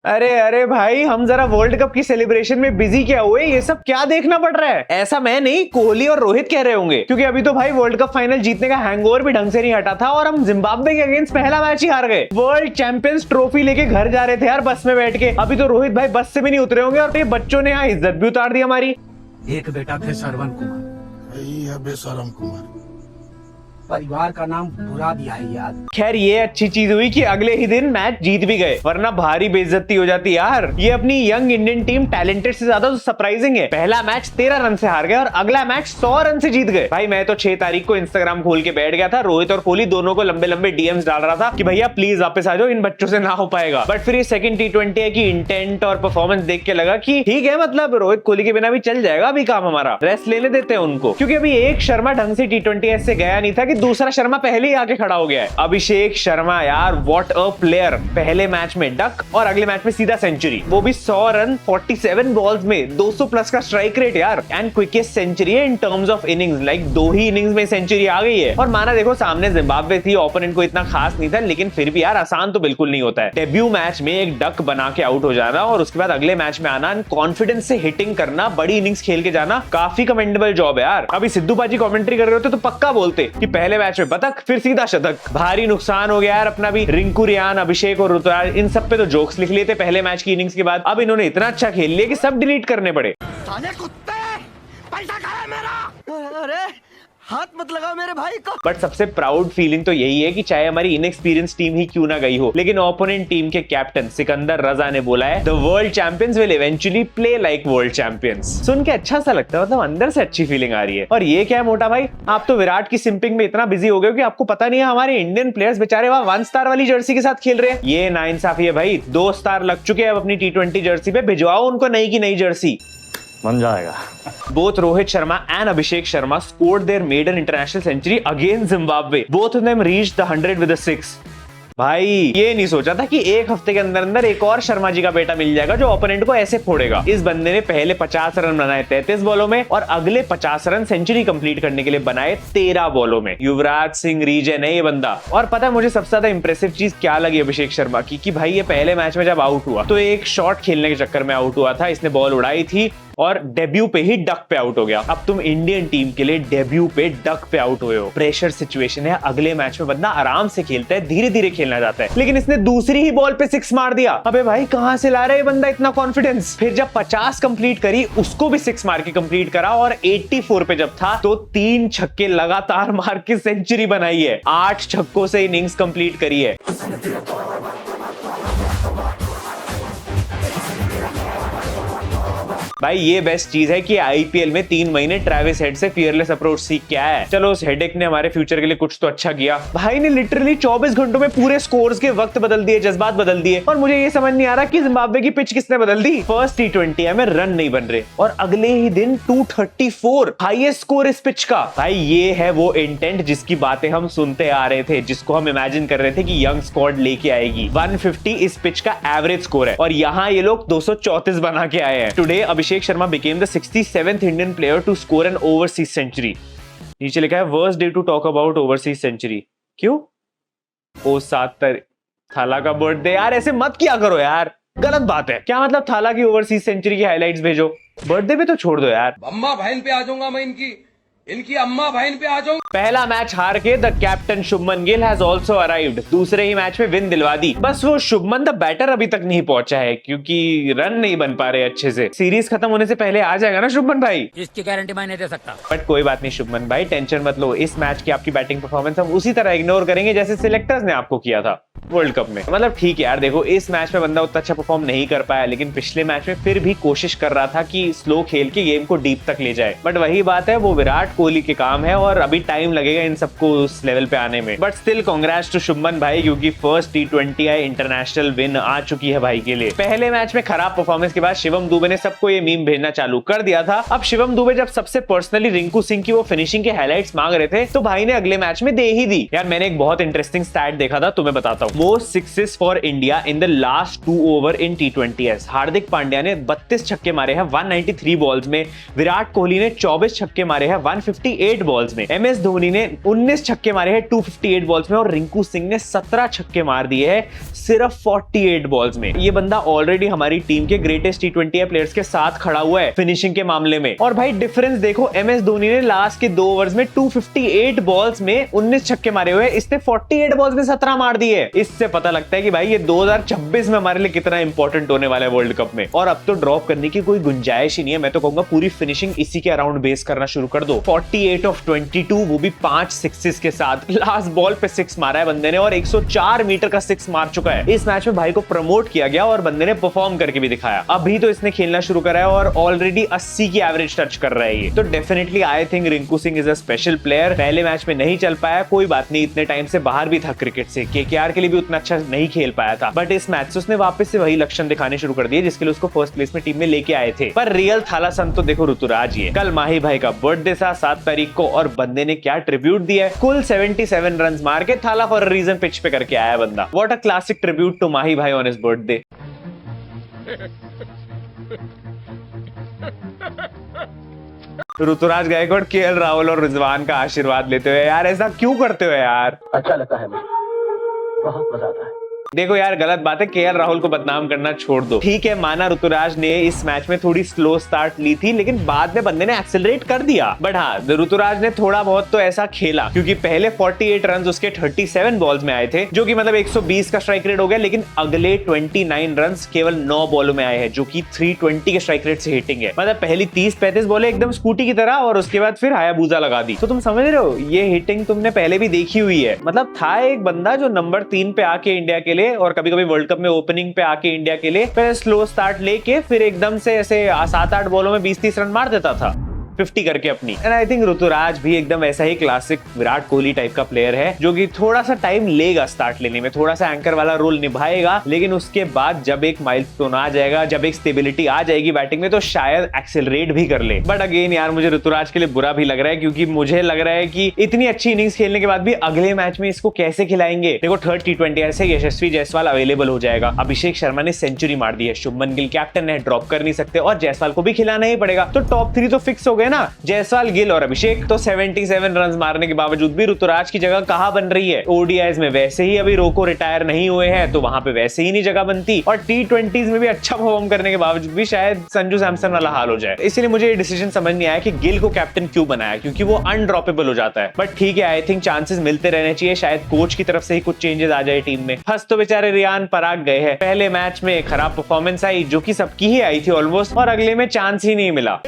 अरे अरे भाई, हम जरा वर्ल्ड कप की सेलिब्रेशन में बिजी क्या हुए, ये सब क्या देखना पड़ रहा है? ऐसा मैं नहीं, कोहली और रोहित कह रहे होंगे, क्योंकि अभी तो भाई वर्ल्ड कप फाइनल जीतने का हैंगओवर भी ढंग से नहीं हटा था और हम जिम्बाब्वे के अगेंस्ट पहला मैच ही हार गए। वर्ल्ड चैंपियंस ट्रॉफी लेके घर जा रहे थे यार बस में बैठ के। अभी तो रोहित भाई बस से भी नहीं उतरे होंगे और ये बच्चों ने यहाँ इज्जत भी उतार दी हमारी। एक बेटा थे श्रवण कुमार, यही है बेशरम कुमार। परिवार का नाम बुरा दिया है यार। खैर ये अच्छी चीज हुई कि अगले ही दिन मैच जीत भी गए, वरना भारी बेइज्जती हो जाती यार। ये अपनी यंग इंडियन टीम टैलेंटेड से ज्यादा तो सरप्राइजिंग है। पहला मैच 13 रन से हार गए और अगला मैच 100 रन से जीत गए। भाई मैं तो 6 तारीख को इंस्टाग्राम खोल के बैठ गया था, रोहित और कोहली दोनों को लंबे लंबे डीएम्स डाल रहा था कि भैया प्लीज वापस आ जाओ, इन बच्चों से ना हो पाएगा। बट फिर ये सेकंड T20 है कि इंटेंट और परफॉर्मेंस देख के लगा कि ठीक है, मतलब रोहित कोहली के बिना भी चल जाएगा अभी काम हमारा, रेस्ट लेने देते हैं उनको। क्योंकि अभी एक शर्मा ढंग से T20 ऐसे गया नहीं था कि दूसरा शर्मा पहले ही आके खड़ा हो गया है। अभिषेक शर्मा यार, व्हाट अ प्लेयर। पहले मैच में डक और अगले मैच में सीधा सेंचुरी, वो भी 100 रन 47 बॉल्स में, 200 प्लस का स्ट्राइक रेट यार। एंड क्विकेस्ट सेंचुरी है in terms of innings, like 2 he innings में सेंचुरी आ गई है। और माना देखो सामने जिम्बाब्वे थी, ओपोनेंट को इतना खास नहीं था, लेकिन फिर भी यार आसान तो बिल्कुल नहीं होता है। डेब्यू मैच में एक डक बना के आउट हो जाना और उसके बाद अगले मैच में आना, कॉन्फिडेंस से हिटिंग करना, बड़ी इनिंग्स खेल के जाना, काफी कमेंडेबल जॉब है यार। अभी सिद्धू पाजी कमेंट्री कर रहे होते तो पक्का बोलते कि पहले मैच में बतख फिर सीधा शतक। भारी नुकसान हो गया यार अपना भी। रिंकू, रियान, अभिषेक और ऋतुराज, इन सब पे तो जोक्स लिख लिए थे पहले मैच की इनिंग्स के बाद। अब इन्होंने इतना अच्छा खेल लिया कि सब डिलीट करने पड़े। साले कुत्ते, पैसा खाया मेरा। अरे हाथ मत लगाओ मेरे भाई को। बट सबसे प्राउड फीलिंग तो यही है कि चाहे हमारी इनएक्सपीरियंस टीम ही क्यों ना गई हो, लेकिन ओपोनेंट टीम के कैप्टन सिकंदर रजा ने बोला है, the world champions will eventually play like world champions. सुन के अच्छा सा लगता है, मतलब अंदर से अच्छी फीलिंग आ रही है। और ये क्या है मोटा भाई, आप तो विराट की सिंपिंग में इतना बिजी हो गए कि आपको पता नहीं है हमारे इंडियन प्लेयर्स बेचारे वहां 1 स्टार वाली जर्सी के साथ खेल रहे हैं। ये नाइंसाफी है भाई। 2 स्टार लग चुके हैं अब अपनी T20 जर्सी पे, भिजवाओ उनको नई की नई जर्सी, बन जाएगा। Both Rohit Sharma and Abhishek Sharma scored their maiden international century against Zimbabwe. Both of them reached the 100 with a 6. भाई ये नहीं सोचा था कि एक हफ्ते के अंदर अंदर एक और शर्मा जी का बेटा मिल जाएगा जो ओपोनेंट को ऐसे फोड़ेगा। इस बंदे ने पहले 50 रन बनाए 33 बॉलों में और अगले 50 रन सेंचुरी कंप्लीट करने के लिए बनाए 13 बॉलों में। युवराज सिंह रीजन है ये बंदा। और पता है मुझे सबसे ज्यादा इंप्रेसिव चीज क्या लगी अभिषेक शर्मा की, कि भाई ये पहले मैच में जब आउट हुआ तो एक शॉट खेलने के चक्कर में आउट हुआ था, इसने बॉल उड़ाई थी और डेब्यू पे ही डक पे आउट हो गया। अब तुम इंडियन टीम के लिए डेब्यू पे डक पे आउट हुए हो, प्रेशर सिचुएशन है, अगले मैच में बंदा आराम से खेलता है, धीरे धीरे खेलना जाता है, लेकिन इसने दूसरी ही बॉल पे 6 मार दिया। अबे भाई कहां से ला रहा है ये बंदा इतना कॉन्फिडेंस। फिर जब 50 कंप्लीट करी उसको भी 6 मार के कंप्लीट करा और 84 पे जब था तो 3 छक्के लगातार मार के सेंचुरी बनाई है। 8 छक्कों से इनिंग्स कंप्लीट करी है। भाई ये बेस्ट चीज है कि आईपीएल में 3 महीने ट्रेविस हेड से फियरलेस अप्रोच सीख के आया है। चलो उस हेडेक ने हमारे फ्यूचर के लिए कुछ तो अच्छा किया। भाई ने लिटरली 24 घंटों में पूरे स्कोर्स के वक्त बदल दिए, जज्बात बदल दिए। और मुझे ये समझ नहीं आ रहा कि जिम्बाब्वे की पिच किसने बदल दी। फर्स्ट T20 में रन नहीं बन रहे और अगले ही दिन 234 हाईएस्ट स्कोर इस पिच का। भाई ये है वो इंटेंट जिसकी बातें हम सुनते आ रहे थे, जिसको हम इमेजिन कर रहे थे कि यंग स्क्वाड लेके आएगी। 150 इस पिच का एवरेज स्कोर है और यहाँ ये लोग 234 बना के आए हैं। Today Abhishek Sharma became the 67th Indian player to score an overseas century. नीचे लिखा है worst day to talk about overseas century. क्यों? ओ 7 तारीख थाला का बर्थडे। यार ऐसे मत किया करो यार, गलत बात है। क्या मतलब थाला की ओवरसीज सेंचुरी की हाइलाइट्स भेजो, बर्थडे पे तो छोड़ दो यार। अम्मा बहन पे आ जाऊंगा मैं, इनकी अम्मा बहन पे आ जाऊंगा। पहला मैच हार के the captain Shubman Gill has also arrived. दूसरे ही मैच में विन दिलवा दी। बस वो शुभमन द बैटर अभी तक नहीं पहुंचा है क्योंकि रन नहीं बन पा रहे अच्छे से। सीरीज खत्म होने से पहले आ जाएगा ना शुभमन भाई, इसकी गारंटी मैं नहीं दे सकता। बट कोई बात नहीं शुभमन भाई, टेंशन मत लो। इस मैच की आपकी बैटिंग परफॉर्मेंस हम उसी तरह इग्नोर करेंगे जैसे सिलेक्टर्स ने आपको किया था वर्ल्ड कप में। मतलब ठीक है यार, देखो इस मैच में बंदा उतना अच्छा परफॉर्म नहीं कर पाया, लेकिन पिछले मैच में फिर भी कोशिश कर रहा था कि स्लो खेल के गेम को डीप तक ले जाए। बट वही बात है, वो विराट कोहली के काम है और अभी टाइम लगेगा इन सबको उस लेवल पे आने में। But still congrats to Shubman भाई, क्योंकि फर्स्ट T20 इंटरनेशनल विन आ चुकी है भाई के लिए। पहले मैच में खराब परफॉर्मेंस के बाद शिवम दुबे ने सबको ये मीम भेजना चालू कर दिया था। अब शिवम दुबे जब सबसे पर्सनली रिंकू सिंह की वो फिनिशिंग के हाइलाइट्स मांग रहे थे तो भाई ने अगले मैच में दे ही दी। यार मैंने एक बहुत इंटरेस्टिंग स्टैट देखा था, तुम्हें बताता हूँ। Most sixes for India in the last 2 over in T20s। Hardik Pandya ने 32 छक्के मारे हैं 193 बॉल्स में। विराट कोहली ने 24 छक्के मारे हैं 158 बॉल्स में। MS धोनी ने 19 छक्के मारे हैं 258 बॉल्स में और रिंकू सिंह ने 17 छक्के मार दिए हैं सिर्फ 48 बॉल्स में। ये बंदा ऑलरेडी हमारी टीम के ग्रेटेस्ट T20 प्लेयर्स के साथ खड़ा हुआ है फिनिशिंग के मामले में। और भाई डिफरेंस देखो, MS धोनी ने लास्ट के 2 ओवर्स में 258 बॉल्स में 19 छक्के मारे हुए, इसने 48 बॉल्स में 17 मार दिए। इससे पता लगता है कि भाई ये 2026 में हमारे लिए कितना इंपॉर्टेंट होने वाला है वर्ल्ड कप में। और अब तो ड्रॉप करने की कोई गुंजाइश ही नहीं है। मैं तो कहूंगा पूरी फिनिशिंग इसी के अराउंड बेस करना शुरू कर दो। 48 ऑफ 22, वो भी 5 सिक्सेस के साथ। लास्ट बॉल पे 6 मारा है बंदे ने और 104 मीटर का 6 मार चुका है। इस मैच में भाई को प्रमोट किया गया और बंदे ने परफॉर्म करके भी दिखाया। अभी तो इसने खेलना शुरू करा है और ऑलरेडी 80 की एवरेज टच कर रहा है ये। तो definitely I think Rinku Singh is a special player. पहले मैच में नहीं चल पाया, कोई बात नहीं, इतने टाइम से बाहर भी था क्रिकेट से, KKR के लिए भी उतना अच्छा नहीं खेल पाया था, बट इस मैच से उसने वापस से वही लक्षण दिखाने शुरू कर दिए जिसके लिए उसको फर्स्ट प्लेस में टीम में लेके आए थे। पर रियल थाला सन तो देखो ऋतुराज ही है। कल माही भाई का बर्थडे था 7 तारीख को और बंदे ने क्या ट्रिब्यूट दिया है। कुल 77 रन मार के थाला फॉर अ रीजन पिच पे करके आया बंदा। What a classic tribute to Mahi भाई on his birthday. Ruturaj Gaikwad, KL Rahul और रिजवान का आशीर्वाद लेते हुए, यार ऐसा क्यों करते हो यार? अच्छा लगता है मुझे, बहुत मजा आता है। देखो यार गलत बात है, KL राहुल को बदनाम करना छोड़ दो। ठीक है, माना ऋतुराज ने इस मैच में थोड़ी स्लो स्टार्ट ली थी, लेकिन बाद में बंदे ने एक्सेलरेट कर दिया। बट हाँ, ऋतुराज ने थोड़ा बहुत तो ऐसा खेला, क्योंकि पहले 48 रन उसके 37 बॉल्स में आए थे, जो कि मतलब 120 का स्ट्राइक रेट हो गया, लेकिन अगले 29 रन केवल 9 बॉलों में आए हैं, जो कि 320 के स्ट्राइक रेट से हिटिंग है। मतलब पहली 30-35 बॉलें एकदम स्कूटी की तरह और उसके बाद फिर हायाबूजा लगा दी। तो तुम समझ रहे हो, ये हिटिंग तुमने पहले भी देखी हुई है। मतलब था एक बंदा जो नंबर 3 पे आके इंडिया के लिए और कभी कभी वर्ल्ड कप में ओपनिंग पे आके इंडिया के लिए पहले स्लो स्टार्ट लेके फिर एकदम से ऐसे 7-8 बॉलों में 20-30 रन मार देता था 50 करके अपनी। एंड आई थिंक ऋतुराज भी एकदम ऐसा ही क्लासिक विराट कोहली टाइप का प्लेयर है, जो कि थोड़ा सा टाइम लेगा स्टार्ट लेने में, थोड़ा सा एंकर वाला रोल निभाएगा, लेकिन उसके बाद जब एक माइलस्टोन आ जाएगा, जब एक स्टेबिलिटी आ जाएगी बैटिंग में, तो शायद एक्सेलरेट भी कर ले। बट अगेन यार मुझे ऋतुराज के लिए बुरा भी लग रहा है, क्योंकि मुझे लग रहा है कि इतनी अच्छी इनिंग्स खेलने के बाद भी अगले मैच में इसको कैसे खिलाएंगे। देखो 3rd T20 ऐसे यशस्वी जायसवाल अवेलेबल हो जाएगा, अभिषेक शर्मा ने सेंचुरी मार दी है, शुभमन गिल कैप्टन है, ड्रॉप कर नहीं सकते और जायसवाल को भी खिलाना ही पड़ेगा। तो टॉप 3 तो फिक्स हो गए ना, जायसवाल, गिल और अभिषेक। तो 77 रन मारने के बावजूद भी ऋतुराज की जगह कहां बन रही है? ODIs में वैसे ही अभी रोको रिटायर नहीं हुए हैं, तो वहां पे वैसे ही नहीं जगह बनती, और T20s में भी अच्छा परफॉर्म करने के बावजूद भी शायद संजू सैमसन वाला हाल हो जाए। इसलिए मुझे ये डिसीजन समझ नहीं आया कि गिल को कैप्टन क्यों बनाया, क्योंकि वो अनड्रॉपेबल हो जाता है। बट ठीक है, आई थिंक चांसेस मिलते रहने चाहिए, शायद कोच की तरफ से ही कुछ चेंजेस आ जाए टीम में। फर्स्ट तो बेचारे रियान पराग गए हैं, पहले मैच में खराब परफॉर्मेंस आई, जो कि सबकी ही आई थी ऑलमोस्ट, और अगले में चांस ही नहीं मिला।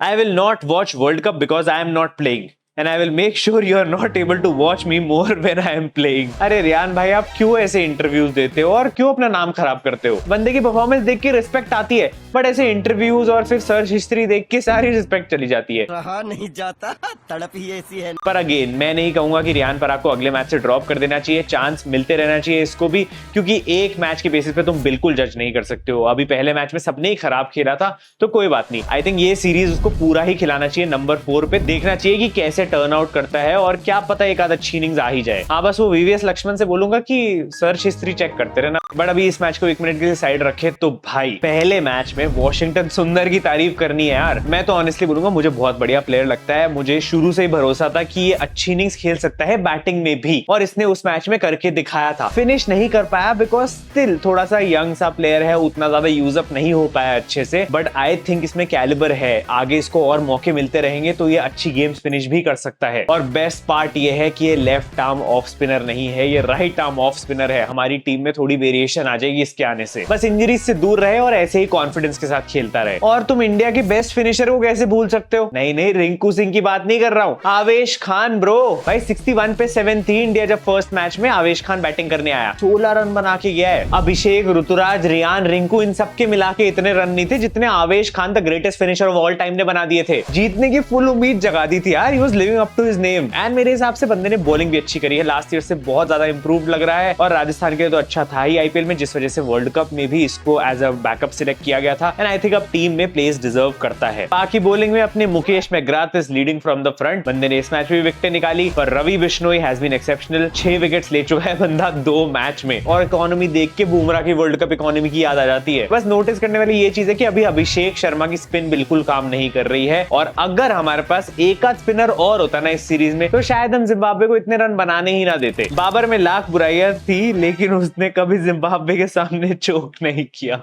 I will not watch World Cup because I am not playing. And I will make sure you are not able to watch me more when I am playing. अरे रियान भाई, आप क्यों ऐसे इंटरव्यूज देते हो और क्यों अपना नाम खराब करते हो? बंदे की परफॉर्मेंस देख के रिस्पेक्ट आती है, बट ऐसे इंटरव्यूज और फिर सर्च हिस्ट्री देख के सारी रिस्पेक्ट चली जाती है। रहा नहीं जाता, तड़प ही ऐसी है। पर अगेन मैं नहीं कहूंगा कि रियान पराग को अगले मैच से ड्रॉप कर देना चाहिए, चांस मिलते रहना चाहिए इसको भी, क्योंकि एक मैच के बेसिस पे तुम बिल्कुल जज नहीं कर सकते हो। अभी पहले मैच में सबने ही खराब खेला था, तो कोई बात नहीं। आई थिंक ये सीरीज उसको पूरा ही खिलाना चाहिए। नंबर 4 पे देखना चाहिए कि कैसे टर्न आउट करता है, और क्या पता एक आध अच्छी इनिंग्स आ ही जाए। हाँ, बस वो VVS लक्ष्मण से बोलूंगा कि सर्च हिस्ट्री चेक करते रहना। बट अभी इस मैच को 1 मिनट के लिए साइड रखे, तो भाई पहले मैच में वॉशिंगटन सुंदर की तारीफ करनी है यार। मैं तो ऑनेस्टली बोलूंगा, मुझे बहुत बढ़िया प्लेयर लगता है। मुझे शुरू से ही भरोसा था कि ये अच्छी इनिंग्स खेल सकता है बैटिंग में भी, और इसने उस मैच में करके दिखाया था। फिनिश नहीं कर पाया बिकॉज स्टिल थोड़ा सा यंग सा प्लेयर है, उतना ज्यादा यूज अप नहीं हो पाया अच्छे से, बट आई थिंक इसमें कैलिबर है। आगे इसको और मौके मिलते रहेंगे तो ये अच्छी गेम्स फिनिश भी कर सकता है। और बेस्ट पार्ट ये है कि ये लेफ्ट आर्म ऑफ स्पिनर नहीं है, ये राइट आर्म ऑफ स्पिनर है। हमारी टीम में थोड़ी वेरिएशन आ जाएगी इसके आने से। बस इंजरीज से दूर रहे और ऐसे ही कॉन्फिडेंस के साथ खेलता रहे। और तुम इंडिया के बेस्ट फिनिशर को कैसे भूल सकते हो? नहीं, रिंकू सिंह की बात नहीं कर रहा हूं, आवेश खान ब्रो। भाई 61 पे 7 थी इंडिया जब फर्स्ट मैच में आवेश खान बैटिंग करने आया, 16 रन बना के गया है। अभिषेक, ऋतुराज, रियान, रिंकू, इन सबके मिला के इतने रन नहीं थे जितने आवेश Khan the greatest finisher of all time ने बना दिए थे। जीतने की फुल उम्मीद जगा दी थी यार। He was living up to his name. And मेरे हिसाब से बंदे ने बॉलिंग भी अच्छी करी है, लास्ट ईयर से बहुत ज्यादा इंप्रूव लग रहा है, और राजस्थान के लिए तो अच्छा था ही आईपीएल में, जिस वजह से वर्ल्ड कप में भी इसको एज अ बैकअप सिलेक्ट किया गया था। एंड आई थिंक अब टीम में प्लेस डिजर्व करता है। बाकी बॉलिंग में अपने Mukesh McGrath is leading from the front. बंदे ने इस मैच में विकेट निकाली, पर Ravi Bishnoi has been exceptional. 6 wickets ले चुका है बंदा 2 मैच में, और इकोनॉमी देख के बुमराह की वर्ल्ड कप इकोनॉमी की याद आ जाती है। बस नोटिस करने वाली ये चीज है कि अभी अभिषेक शर्मा की स्पिन बिल्कुल काम नहीं कर रही है, और अगर हमारे पास एक आध स्पिनर और होता ना इस सीरीज में, तो शायद हम जिम्बाब्वे को इतने रन बनाने ही ना देते। बाबर में लाख बुराइयां थी, लेकिन उसने कभी जिम्बाब्वे के सामने चोक नहीं किया।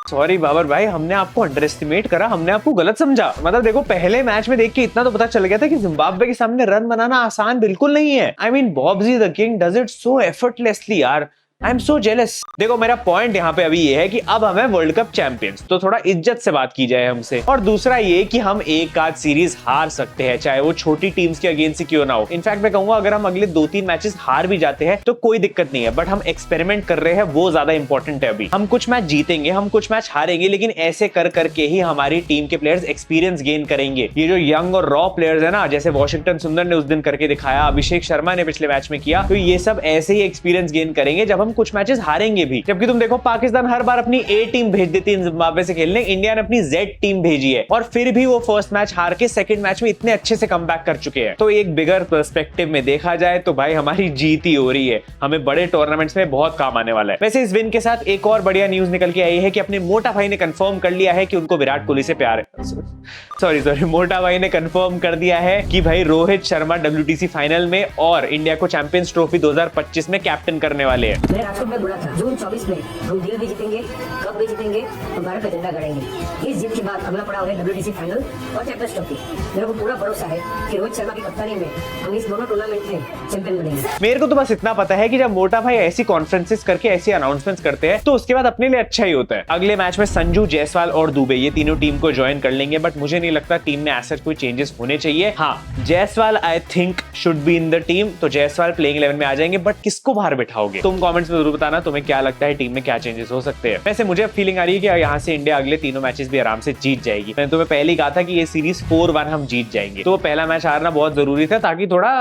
सॉरी बाबर भाई, हमने आपको अंडर एस्टिमेट करा, हमने आपको गलत समझा। मतलब देखो, पहले मैच में देख के इतना तो पता चल गया था कि जिम्बाब्वे के सामने रन बनाना आसान बिल्कुल नहीं है। I mean Bobji the king does it so effortlessly यार। I am so jealous. देखो मेरा पॉइंट यहाँ पे अभी ये है कि अब हमें वर्ल्ड कप चैंपियंस, तो थोड़ा इज्जत से बात की जाए हमसे। और दूसरा ये कि हम एक आध सीरीज हार सकते हैं, चाहे वो छोटी टीम्स के अगेंस्ट ही क्यों ना हो। इनफैक्ट मैं कहूंगा अगर हम अगले 2-3 मैचेस हार भी जाते हैं तो कोई दिक्कत नहीं है, बट हम एक्सपेरिमेंट कर रहे हैं, वो ज्यादा इंपॉर्टेंट है। अभी हम कुछ मैच जीतेंगे, हम कुछ मैच हारेंगे, लेकिन ऐसे कर करके ही हमारी टीम के प्लेयर्स एक्सपीरियंस गेन करेंगे। ये जो यंग और रॉ प्लेयर्स है ना, जैसे वॉशिंगटन सुंदर ने उस दिन करके दिखाया, अभिषेक शर्मा ने पिछले मैच में किया, तो ये सब ऐसे ही एक्सपीरियंस गेन करेंगे जब हम कुछ मैचेस हारेंगे भी। जबकि तुम देखो, पाकिस्तान हर बार अपनी ए टीम भेज देती है जिम्बाब्वे से खेलने, इंडिया ने अपनी जेड टीम भेजी है, और फिर भी वो फर्स्ट मैच हार के सेकंड मैच में इतने अच्छे से कमबैक कर चुके हैं। तो एक बिगर पर्सपेक्टिव में देखा जाए तो भाई हमारी जीत ही हो रही है, हमें बड़े टूर्नामेंट्स में बहुत काम आने वाला है। वैसे इस विन के साथ एक और बढ़िया न्यूज निकल के आई है कि अपने मोटा भाई ने कंफर्म कर लिया है कि उनको विराट कोहली से प्यार है। सॉरी, मोटा भाई ने कंफर्म कर दिया है कि भाई रोहित शर्मा WTC फाइनल में और इंडिया को चैंपियंस ट्रॉफी 2025 में कैप्टन करने वाले हैं। मैं राजकोट में बोला था जून 24 में हम डील भी जीतेंगे, कप भी जीतेंगे, तो भारत का झंडा गड़ेंगे। इस जीत के बाद अगला पड़ाव है WTC फाइनल और चैंपियंस ट्रॉफी। मेरे को पूरा भरोसा है कि रोहित शर्मा की कप्तानी में हम इस दोनों टूर्नामेंट में चैंपियन बनेंगे। मेरे को तो बस इतना पता है कि जब मोटा भाई ऐसी कॉन्फ्रेंसेस करके ऐसी अनाउंसमेंट्स करते हैं तो उसके बाद अपने लिए अच्छा ही होता है। अगले मैच में संजू, जायसवाल और दुबे ये तीनों टीम को ज्वाइन कर लेंगे, बट मुझे नहीं लगता टीम में ऐसा कोई चेंजेस होने चाहिए। हाँ, Jaiswal I think should be in the team, तो जायसवाल प्लेइंग 11 में आ जाएंगे, बट किसको बाहर बिठाओगे? तुम कमेंट्स में जरूर बताना तुम्हें क्या लगता है टीम में क्या चेंजेस हो सकते हैं। वैसे मुझे फीलिंग आ रही है कि यहाँ से इंडिया अगले तीनों मैचेस भी आराम से जीत जाएगी। मैंने तुम्हें पहले ही कहा था कि ये सीरीज 4-1 हम जीत जाएंगे, तो पहला मैच हारना बहुत जरूरी था ताकि थोड़ा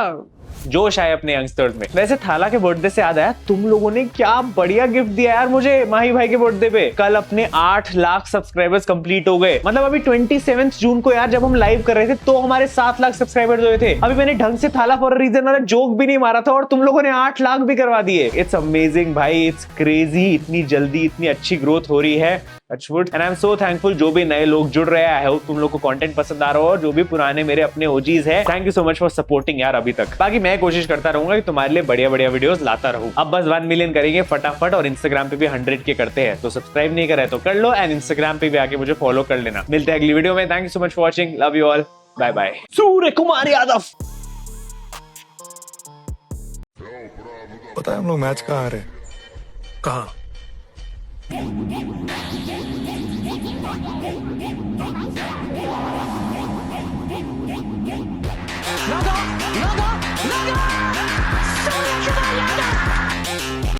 जोश आए अपने यंगस्टर्स में। वैसे थाला के बर्थडे से याद आया, तुम लोगों ने क्या बढ़िया गिफ्ट दिया यार मुझे माही भाई के बर्थडे पे। कल अपने 8 लाख सब्सक्राइबर्स कंप्लीट हो गए। मतलब अभी 27 जून को यार जब हम लाइव कर रहे थे तो हमारे 7 लाख सब्सक्राइबर्स हुए थे। अभी मैंने ढंग से थाला फॉर अ रीजन वाला जोक भी नहीं मारा था और तुम लोगों ने 8 लाख भी करवा दिए। इट्स अमेजिंग भाई, इट्स क्रेजी, इतनी जल्दी इतनी अच्छी ग्रोथ हो रही है। And I am so thankful जो भी नए लोग जुड़ रहे हैं। आई होप तुम लोग को कंटेंट पसंद आ रहा हो, और जो भी पुराने मेरे अपने ओजीज है, thank you so much for supporting यार अभी तक। बाकी मैं कोशिश करता रहूंगा कि तुम्हारे लिए बढ़िया बढ़िया वीडियोस लाता रहूं। अब बस 1 मिलियन करेंगे फटाफट, और इंस्टाग्राम पे भी 100 के करते हैं, तो सब्सक्राइब नहीं करे तो कर लो, एंड इंस्टाग्राम पे भी आके मुझे फॉलो कर लेना। मिलते हैं अगली वीडियो में। Thank you so much for watching, love you all, bye bye. Surya Kumar Yadav. पता है हम लोग मैच कहाँ आ रहे हैं? कहाँ?